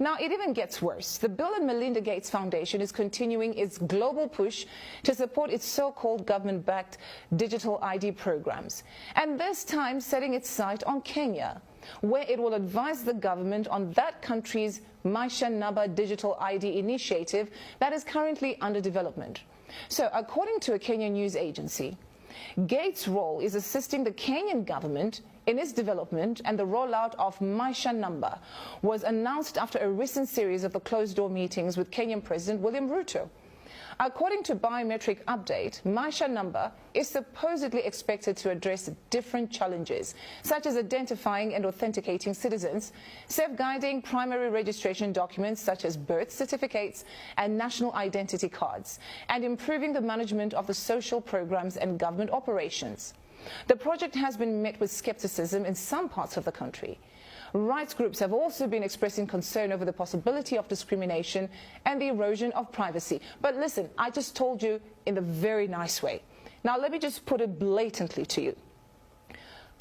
Now, it even gets worse. The Bill and Melinda Gates Foundation is continuing its global push to support its so-called government-backed digital ID programs, and this time setting its sight on Kenya, where it will advise the government on that country's Maisha Namba digital ID initiative that is currently under development. So, according to a Kenyan news agency, Gates' role is assisting the Kenyan government in its development, and the rollout of Maisha Namba was announced after a recent series of closed-door meetings with Kenyan President William Ruto. According to Biometric Update, Maisha Namba is supposedly expected to address different challenges, such as identifying and authenticating citizens, safeguarding primary registration documents such as birth certificates and national identity cards, and improving the management of the social programs and government operations. The project has been met with skepticism in some parts of the country. Rights groups have also been expressing concern over the possibility of discrimination and the erosion of privacy. But listen, I just told you in a very nice way. Now let me just put it blatantly to you.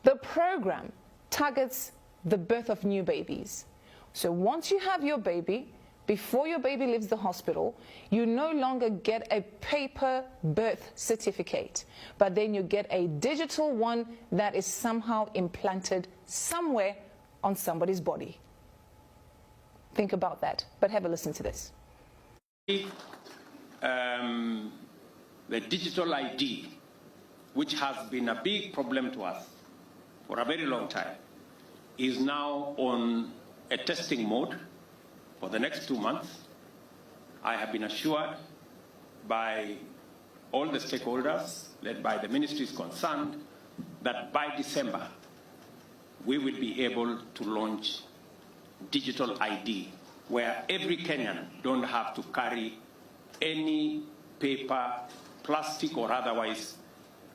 The program targets the birth of new babies. So once you have your baby, before your baby leaves the hospital, you no longer get a paper birth certificate, but then you get a digital one that is somehow implanted somewhere on somebody's body. Think about that, but have a listen to this. The digital ID, which has been a big problem to us for a very long time, is now on a testing mode for the next 2 months. I have been assured by all the stakeholders, led by the ministries concerned, that by December, we will be able to launch digital ID, where every Kenyan don't have to carry any paper, plastic or otherwise,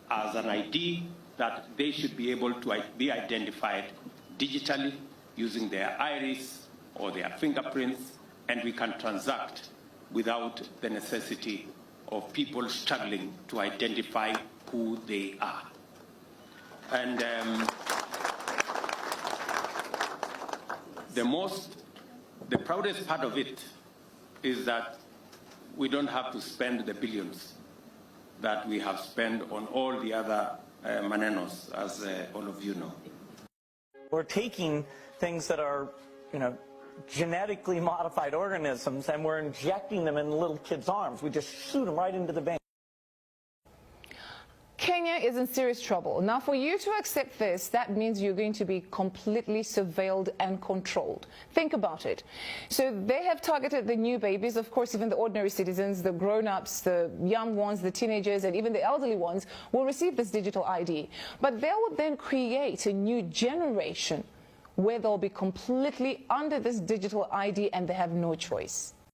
as an ID, that they should be able to be identified digitally using their iris or their fingerprints, and we can transact without the necessity of people struggling to identify who they are. And the proudest part of it is that we don't have to spend the billions that we have spent on all the other manenos, as all of you know. We're taking things that are, genetically modified organisms, and we're injecting them in little kids' arms. We just shoot them right into the vein. Kenya is in serious trouble. Now, for you to accept this, that means you're going to be completely surveilled and controlled. Think about it. So they have targeted the new babies, of course, even the ordinary citizens, the grown-ups, the young ones, the teenagers, and even the elderly ones will receive this digital ID. But they will then create a new generation where they'll be completely under this digital ID and they have no choice.